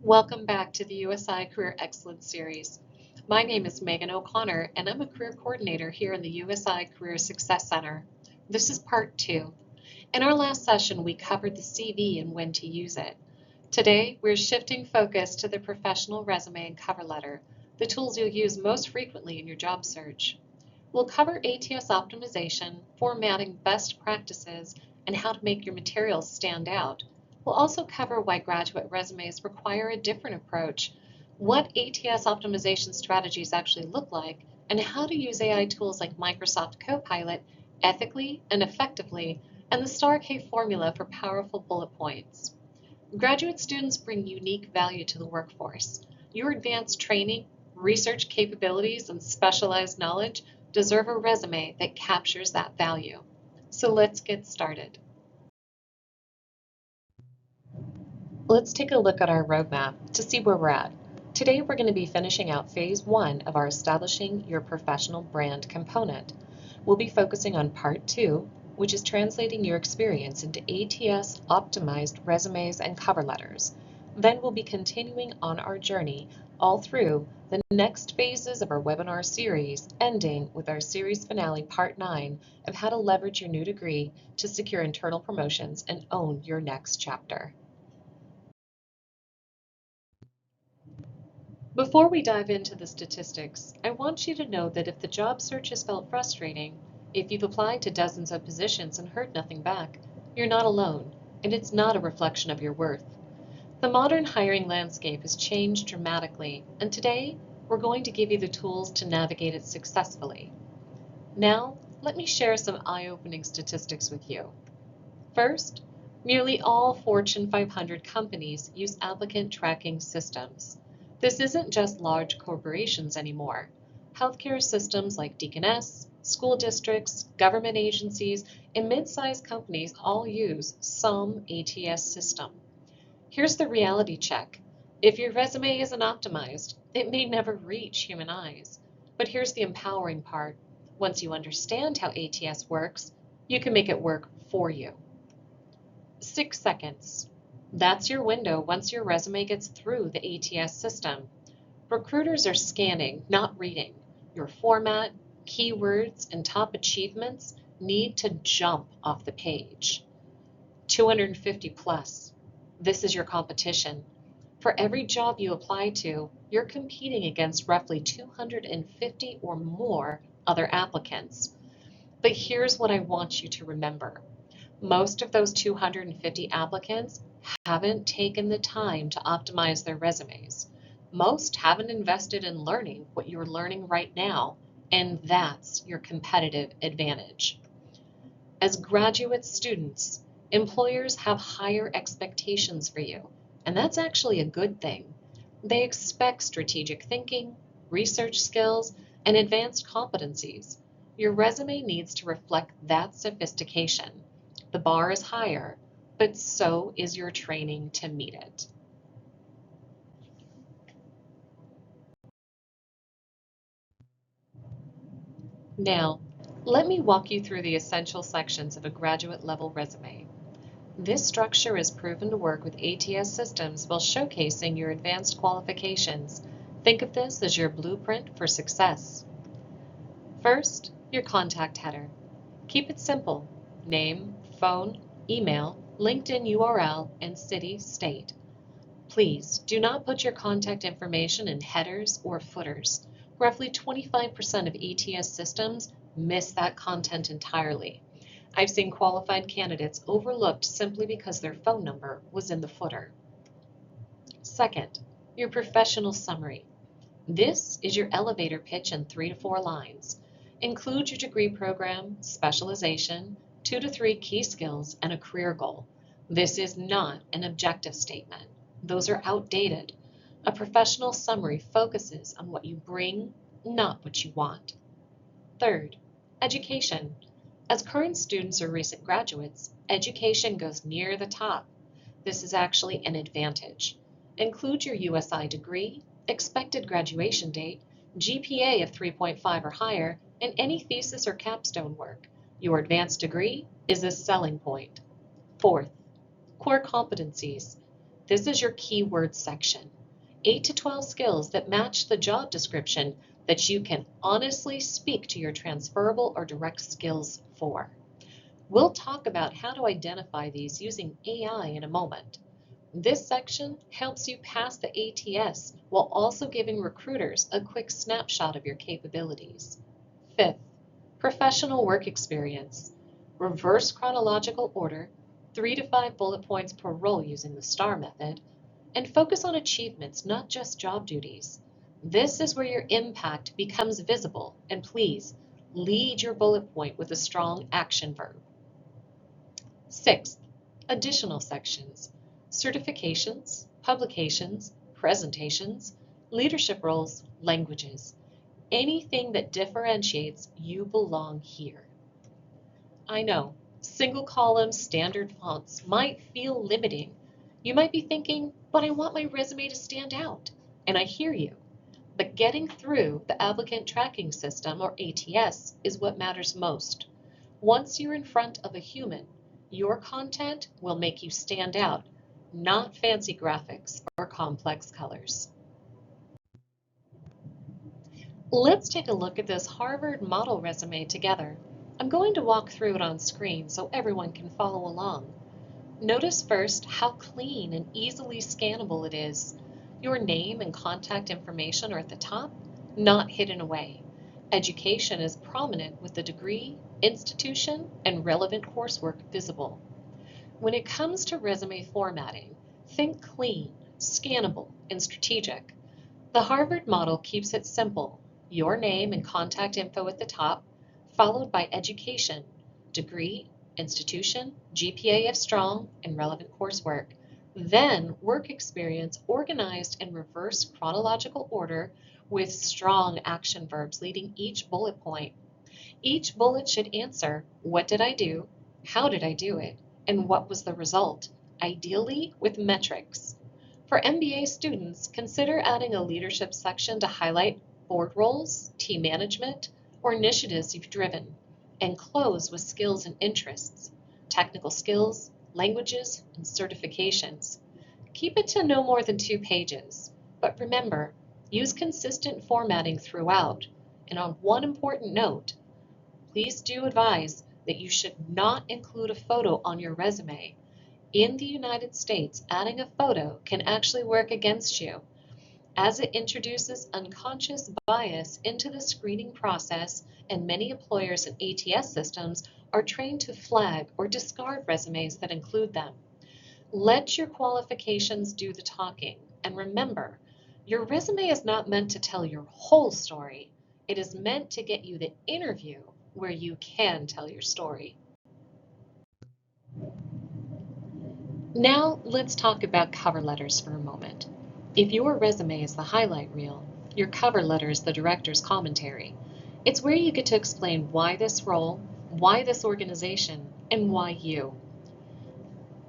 Welcome back to the USI Career Excellence Series. My name is Megan O'Connor, and I'm a Career Coordinator here in the USI Career Success Center. This is part 2. In our last session, we covered the CV and when to use it. Today, we're shifting focus to the professional resume and cover letter, the tools you'll use most frequently in your job search. We'll cover ATS optimization, formatting best practices, and how to make your materials stand out. We'll also cover why graduate resumes require a different approach, what ATS optimization strategies actually look like, and how to use AI tools like Microsoft Copilot ethically and effectively, and the STAR K formula for powerful bullet points. Graduate students bring unique value to the workforce. Your advanced training, research capabilities, and specialized knowledge deserve a resume that captures that value. So let's get started. Let's take a look at our roadmap to see where we're at. Today we're going to be finishing out phase 1 of our establishing your professional brand component. We'll be focusing on part 2, which is translating your experience into ATS optimized resumes and cover letters. Then we'll be continuing on our journey all through the next phases of our webinar series, ending with our series finale part 9 of how to leverage your new degree to secure internal promotions and own your next chapter. Before we dive into the statistics, I want you to know that if the job search has felt frustrating, if you've applied to dozens of positions and heard nothing back, you're not alone, and it's not a reflection of your worth. The modern hiring landscape has changed dramatically, and today we're going to give you the tools to navigate it successfully. Now, let me share some eye-opening statistics with you. First, nearly all Fortune 500 companies use applicant tracking systems. This isn't just large corporations anymore. Healthcare systems like Deaconess, school districts, government agencies, and mid-sized companies all use some ATS system. Here's the reality check. If your resume isn't optimized, it may never reach human eyes. But here's the empowering part. Once you understand how ATS works, you can make it work for you. 6 seconds. That's your window once your resume gets through the ATS system. Recruiters are scanning, not reading. Your format, keywords, and top achievements need to jump off the page. 250 plus. This is your competition. For every job you apply to, you're competing against roughly 250 or more other applicants. But here's what I want you to remember. Most of those 250 applicants haven't taken the time to optimize their resumes. Most haven't invested in learning what you're learning right now, and that's your competitive advantage. As graduate students, employers have higher expectations for you, and that's actually a good thing. They expect strategic thinking, research skills, and advanced competencies. Your resume needs to reflect that sophistication. The bar is higher, but so is your training to meet it. Now, let me walk you through the essential sections of a graduate level resume. This structure is proven to work with ATS systems while showcasing your advanced qualifications. Think of this as your blueprint for success. First, your contact header. Keep it simple. Name, phone, email, LinkedIn URL, and city, state. Please do not put your contact information in headers or footers. Roughly 25% of ATS systems miss that content entirely. I've seen qualified candidates overlooked simply because their phone number was in the footer. Second, your professional summary. This is your elevator pitch in 3 to 4 lines. Include your degree program, specialization, 2 to 3 key skills, and a career goal. This is not an objective statement. Those are outdated. A professional summary focuses on what you bring, not what you want. Third, education. As current students or recent graduates, education goes near the top. This is actually an advantage. Include your USI degree, expected graduation date, GPA of 3.5 or higher, and any thesis or capstone work. Your advanced degree is a selling point. Fourth, core competencies. This is your keyword section. 8 to 12 skills that match the job description that you can honestly speak to your transferable or direct skills for. We'll talk about how to identify these using AI in a moment. This section helps you pass the ATS while also giving recruiters a quick snapshot of your capabilities. Fifth, professional work experience. Reverse chronological order, 3 to 5 bullet points per role using the STAR method, and focus on achievements, not just job duties. This is where your impact becomes visible, and please lead your bullet point with a strong action verb. Sixth, additional sections, certifications, publications, presentations, leadership roles, languages, anything that differentiates you belong here. I know, single column standard fonts might feel limiting. You might be thinking, but I want my resume to stand out. And I hear you. But getting through the applicant tracking system, or ATS, is what matters most. Once you're in front of a human, your content will make you stand out, not fancy graphics or complex colors. Let's take a look at this Harvard model resume together. I'm going to walk through it on screen so everyone can follow along. Notice first how clean and easily scannable it is. Your name and contact information are at the top, not hidden away. Education is prominent with the degree, institution, and relevant coursework visible. When it comes to resume formatting, think clean, scannable, and strategic. The Harvard model keeps it simple. Your name and contact info at the top, followed by education, degree, institution, GPA if strong, and relevant coursework. Then work experience organized in reverse chronological order with strong action verbs leading each bullet point. Each bullet should answer, what did I do? How did I do it? And what was the result? Ideally with metrics. For MBA students, consider adding a leadership section to highlight board roles, team management, or initiatives you've driven, and close with skills and interests, technical skills, languages, and certifications. Keep it to no more than 2 pages, but remember, use consistent formatting throughout. And on one important note, please do advise that you should not include a photo on your resume. In the United States, adding a photo can actually work against you, as it introduces unconscious bias into the screening process, and many employers and ATS systems are trained to flag or discard resumes that include them. Let your qualifications do the talking, and remember, your resume is not meant to tell your whole story. It is meant to get you the interview where you can tell your story. Now let's talk about cover letters for a moment. If your resume is the highlight reel, your cover letter is the director's commentary. It's where you get to explain why this role, why this organization, and why you.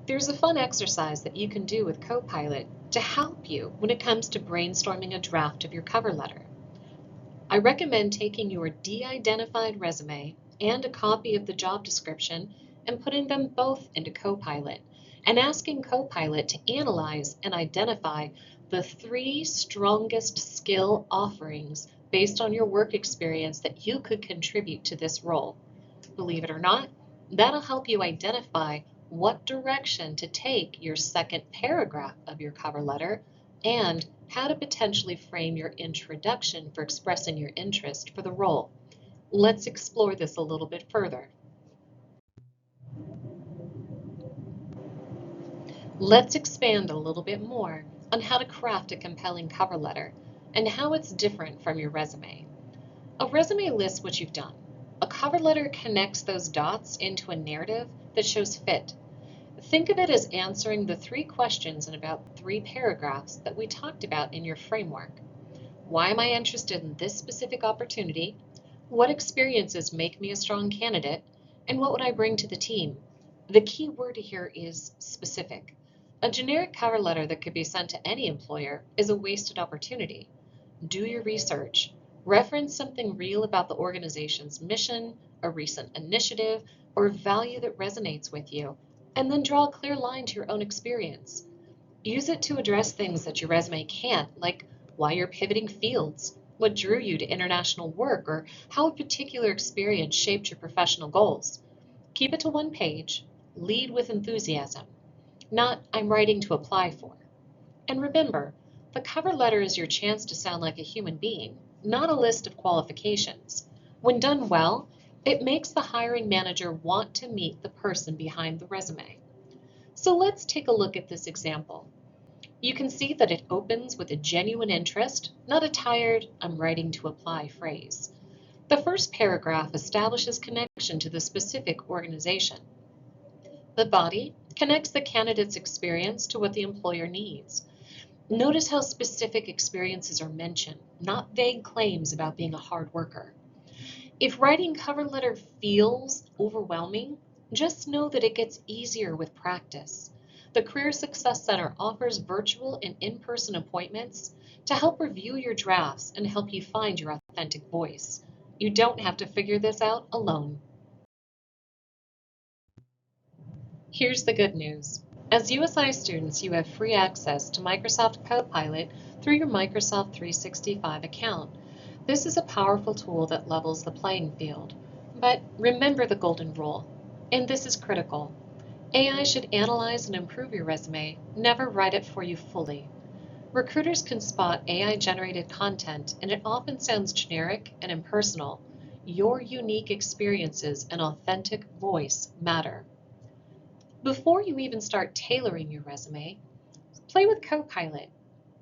There's a fun exercise that you can do with Copilot to help you when it comes to brainstorming a draft of your cover letter. I recommend taking your de-identified resume and a copy of the job description and putting them both into Copilot, and asking Copilot to analyze and identify the 3 strongest skill offerings based on your work experience that you could contribute to this role. Believe it or not, that'll help you identify what direction to take your second paragraph of your cover letter and how to potentially frame your introduction for expressing your interest for the role. Let's explore this a little bit further. Let's expand a little bit more on how to craft a compelling cover letter and how it's different from your resume. A resume lists what you've done. A cover letter connects those dots into a narrative that shows fit. Think of it as answering the 3 questions in about 3 paragraphs that we talked about in your framework. Why am I interested in this specific opportunity? What experiences make me a strong candidate? And what would I bring to the team? The key word here is specific. A generic cover letter that could be sent to any employer is a wasted opportunity. Do your research. Reference something real about the organization's mission, a recent initiative, or value that resonates with you, and then draw a clear line to your own experience. Use it to address things that your resume can't, like why you're pivoting fields, what drew you to international work, or how a particular experience shaped your professional goals. Keep it to one page, lead with enthusiasm, not "I'm writing to apply for." And remember, the cover letter is your chance to sound like a human being, not a list of qualifications. When done well, it makes the hiring manager want to meet the person behind the resume. So let's take a look at this example. You can see that it opens with a genuine interest, not a tired "I'm writing to apply" phrase. The first paragraph establishes connection to the specific organization. The body connects the candidate's experience to what the employer needs. Notice how specific experiences are mentioned, not vague claims about being a hard worker. If writing cover letter feels overwhelming, just know that it gets easier with practice. The Career Success Center offers virtual and in-person appointments to help review your drafts and help you find your authentic voice. You don't have to figure this out alone. Here's the good news. As USI students, you have free access to Microsoft Copilot through your Microsoft 365 account. This is a powerful tool that levels the playing field. But remember the golden rule, and this is critical. AI should analyze and improve your resume, never write it for you fully. Recruiters can spot AI-generated content, and it often sounds generic and impersonal. Your unique experiences and authentic voice matter. Before you even start tailoring your resume, play with Copilot.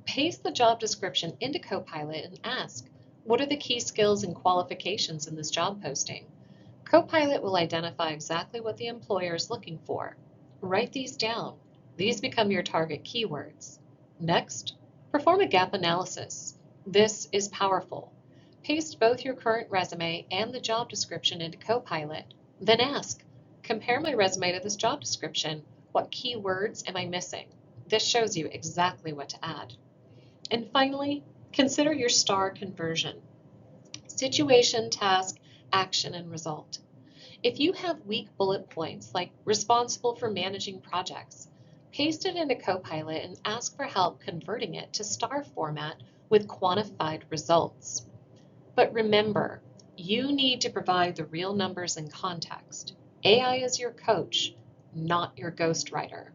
Paste the job description into Copilot and ask, what are the key skills and qualifications in this job posting? Copilot will identify exactly what the employer is looking for. Write these down. These become your target keywords. Next, perform a gap analysis. This is powerful. Paste both your current resume and the job description into Copilot. Then ask, compare my resume to this job description. What keywords am I missing? This shows you exactly what to add. And finally, consider your STAR conversion: situation, task, action, and result. If you have weak bullet points like responsible for managing projects, paste it into Copilot and ask for help converting it to STAR format with quantified results. But remember, you need to provide the real numbers and context. AI is your coach, not your ghostwriter.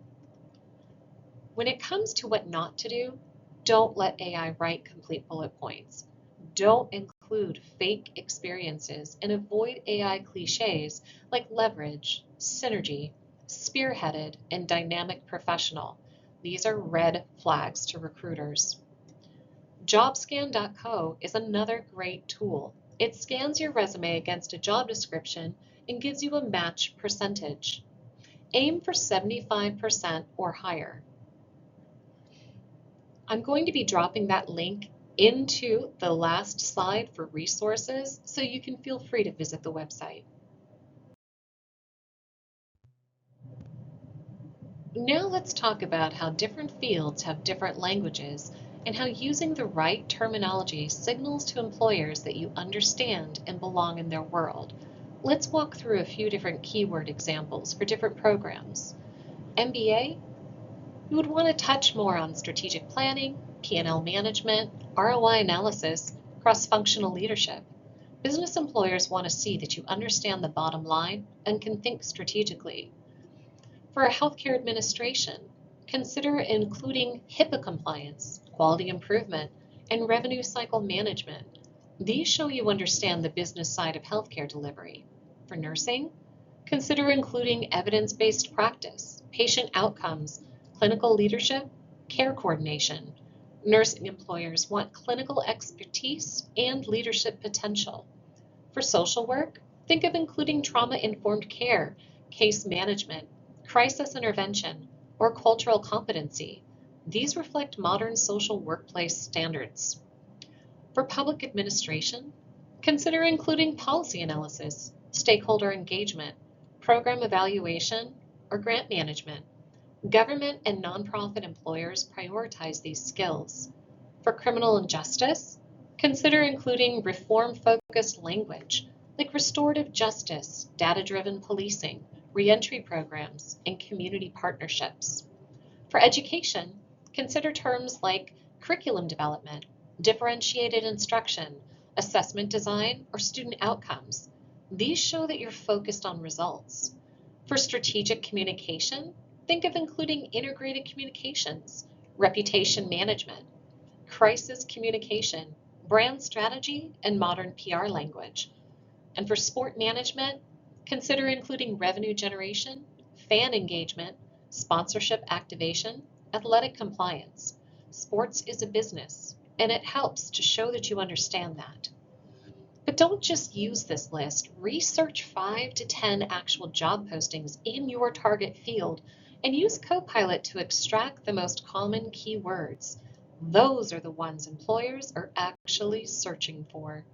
When it comes to what not to do, don't let AI write complete bullet points. Don't include fake experiences and avoid AI cliches like leverage, synergy, spearheaded, and dynamic professional. These are red flags to recruiters. Jobscan.co is another great tool. It scans your resume against a job description and gives you a match percentage. Aim for 75% or higher. I'm going to be dropping that link into the last slide for resources, so you can feel free to visit the website. Now let's talk about how different fields have different languages and how using the right terminology signals to employers that you understand and belong in their world. Let's walk through a few different keyword examples for different programs. MBA, you would want to touch more on strategic planning, P&L management, ROI analysis, cross-functional leadership. Business employers want to see that you understand the bottom line and can think strategically. For healthcare administration, consider including HIPAA compliance, quality improvement, and revenue cycle management. These show you understand the business side of healthcare delivery. For nursing, consider including evidence-based practice, patient outcomes, clinical leadership, care coordination. Nursing employers want clinical expertise and leadership potential. For social work, think of including trauma-informed care, case management, crisis intervention, or cultural competency. These reflect modern social workplace standards. For public administration, consider including policy analysis, stakeholder engagement, program evaluation, or grant management. Government and nonprofit employers prioritize these skills. For criminal and justice, consider including reform-focused language like restorative justice, data-driven policing, reentry programs, and community partnerships. For education, Consider terms like curriculum development, differentiated instruction, assessment design, or student outcomes. These show that you're focused on results. For strategic communication, think of including integrated communications, reputation management, crisis communication, brand strategy, and modern PR language. And for sport management, consider including revenue generation, fan engagement, sponsorship activation, athletic compliance. Sports is a business, and it helps to show that you understand that. But don't just use this list. Research 5 to 10 actual job postings in your target field and use Copilot to extract the most common keywords. Those are the ones employers are actually searching for.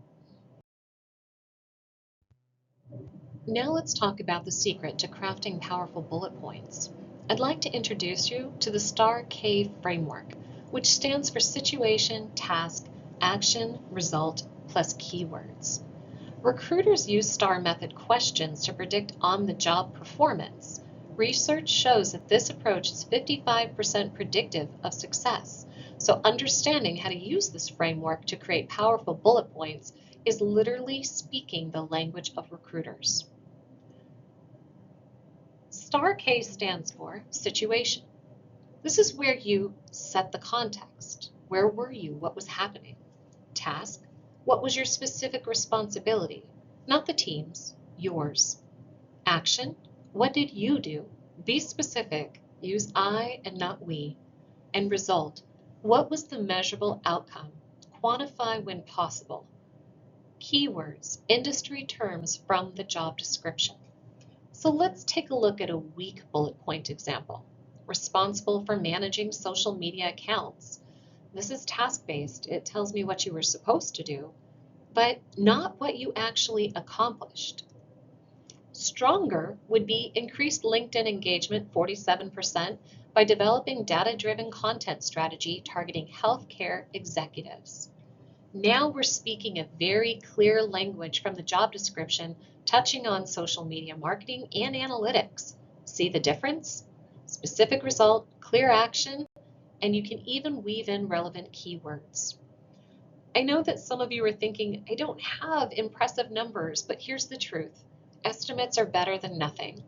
Now let's talk about the secret to crafting powerful bullet points. I'd like to introduce you to the STAR-K framework, which stands for situation, task, action, result, plus keywords. Recruiters use STAR method questions to predict on-the-job performance. Research shows that this approach is 55% predictive of success. So understanding how to use this framework to create powerful bullet points is literally speaking the language of recruiters. STAR-K stands for situation. This is where you set the context. Where were you? What was happening? Task. What was your specific responsibility? Not the team's, yours. Action. What did you do? Be specific. Use I and not we. And result. What was the measurable outcome? Quantify when possible. Keywords, industry terms from the job description. So let's take a look at a weak bullet point example. Responsible for managing social media accounts. This is task-based. It tells me what you were supposed to do, but not what you actually accomplished. Stronger would be increased LinkedIn engagement 47% by developing data-driven content strategy targeting healthcare executives. Now we're speaking a very clear language from the job description, touching on social media marketing and analytics. See the difference? Specific result, clear action, and you can even weave in relevant keywords. I know that some of you are thinking, I don't have impressive numbers, but here's the truth. Estimates are better than nothing.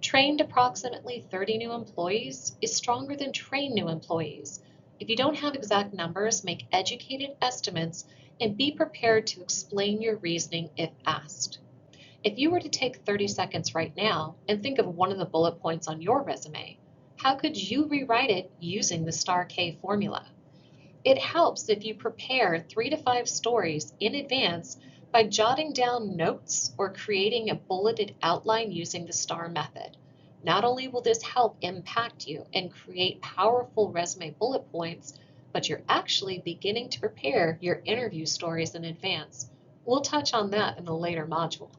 Trained approximately 30 new employees is stronger than trained new employees. If you don't have exact numbers, make educated estimates and be prepared to explain your reasoning if asked. If you were to take 30 seconds right now and think of one of the bullet points on your resume, how could you rewrite it using the STAR-K formula? It helps if you prepare 3 to 5 stories in advance by jotting down notes or creating a bulleted outline using the STAR method. Not only will this help impact you and create powerful resume bullet points, but you're actually beginning to prepare your interview stories in advance. We'll touch on that in a later module.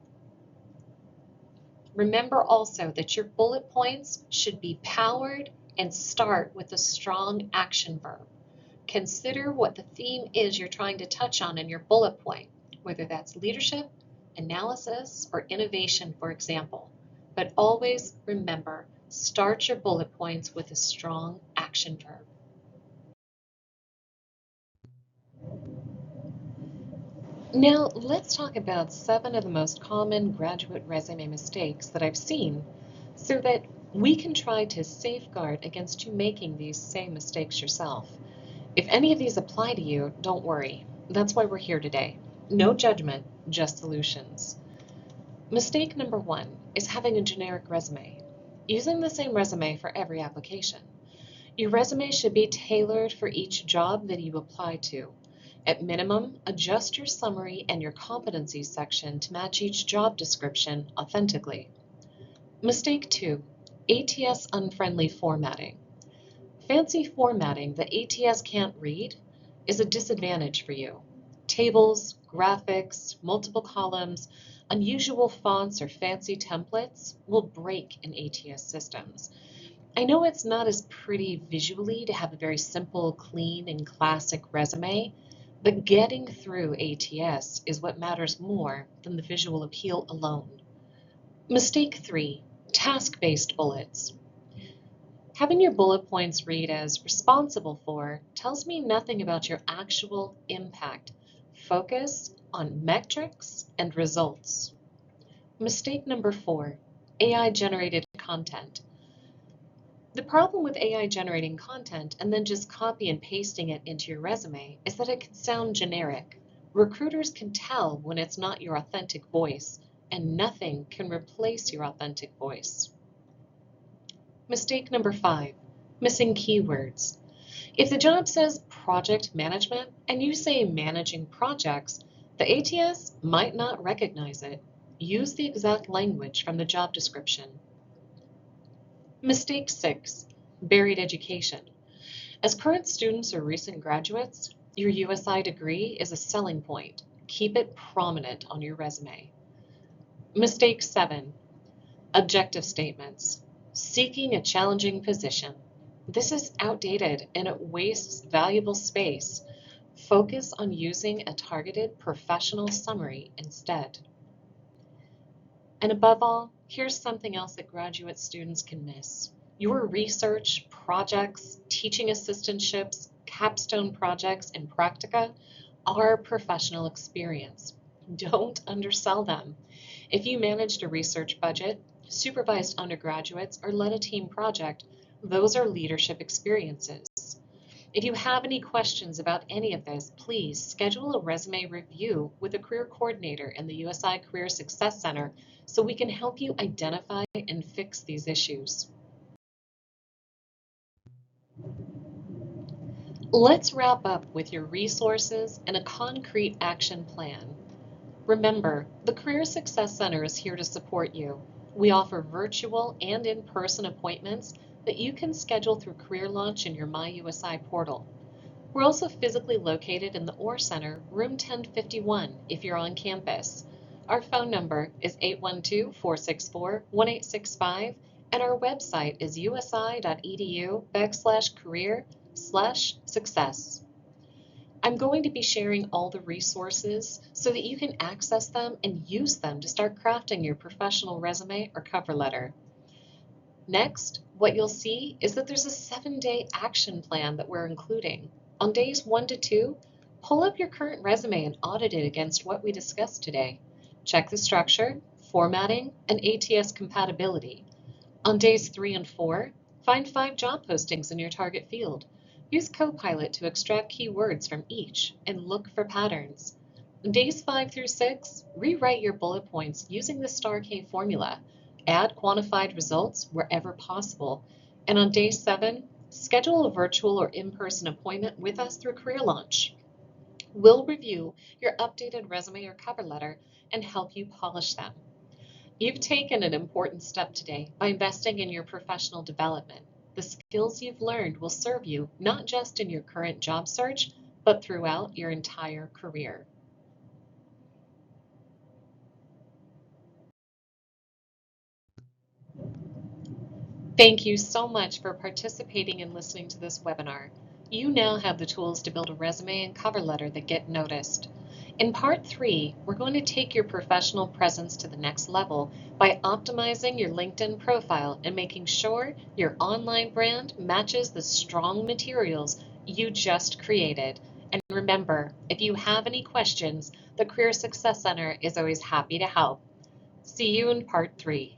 Remember also that your bullet points should be powered and start with a strong action verb. Consider what the theme is you're trying to touch on in your bullet point, whether that's leadership, analysis, or innovation, for example. But always remember, start your bullet points with a strong action verb. Now, let's talk about 7 of the most common graduate resume mistakes that I've seen so that we can try to safeguard against you making these same mistakes yourself. If any of these apply to you, don't worry. That's why we're here today. No judgment, just solutions. Mistake number 1 is having a generic resume, using the same resume for every application. Your resume should be tailored for each job that you apply to. At minimum, adjust your summary and your competencies section to match each job description authentically. Mistake 2, ATS unfriendly formatting. Fancy formatting that ATS can't read is a disadvantage for you. Tables, graphics, multiple columns, unusual fonts, or fancy templates will break in ATS systems. I know it's not as pretty visually to have a very simple, clean, and classic resume, but getting through ATS is what matters more than the visual appeal alone. Mistake 3, task-based bullets. Having your bullet points read as responsible for tells me nothing about your actual impact. Focus on metrics and results. Mistake number 4, AI generated content. The problem with AI generating content and then just copy and pasting it into your resume is that it can sound generic. Recruiters can tell when it's not your authentic voice, and nothing can replace your authentic voice. Mistake number 5, missing keywords. If the job says project management and you say managing projects, the ATS might not recognize it. Use the exact language from the job description. Mistake 6, buried education. As current students or recent graduates, your USI degree is a selling point. Keep it prominent on your resume. Mistake 7, objective statements. Seeking a challenging position. This is outdated and it wastes valuable space. Focus on using a targeted professional summary instead. And above all, here's something else that graduate students can miss. Your research, projects, teaching assistantships, capstone projects, and practica are professional experience. Don't undersell them. If you managed a research budget, supervised undergraduates, or led a team project, those are leadership experiences. If you have any questions about any of this, please schedule a resume review with a career coordinator in the USI Career Success Center so we can help you identify and fix these issues. Let's wrap up with your resources and a concrete action plan. Remember, the Career Success Center is here to support you. We offer virtual and in-person appointments that you can schedule through Career Launch in your MyUSI portal. We're also physically located in the Orr Center, room 1051, if you're on campus. Our phone number is 812-464-1865, and our website is usi.edu/career/success. I'm going to be sharing all the resources so that you can access them and use them to start crafting your professional resume or cover letter. Next, what you'll see is that there's a 7-day action plan that we're including. On days 1 to 2, pull up your current resume and audit it against what we discussed today. Check the structure, formatting, and ATS compatibility. On days 3 and 4, find 5 job postings in your target field. Use Copilot to extract keywords from each and look for patterns. On days 5 through 6, rewrite your bullet points using the STAR-K formula. Add quantified results wherever possible. And on day 7, schedule a virtual or in-person appointment with us through Career Launch. We'll review your updated resume or cover letter and help you polish them. You've taken an important step today by investing in your professional development. The skills you've learned will serve you not just in your current job search, but throughout your entire career. Thank you so much for participating and listening to this webinar. You now have the tools to build a resume and cover letter that get noticed. In part 3, we're going to take your professional presence to the next level by optimizing your LinkedIn profile and making sure your online brand matches the strong materials you just created. And remember, if you have any questions, the Career Success Center is always happy to help. See you in part 3.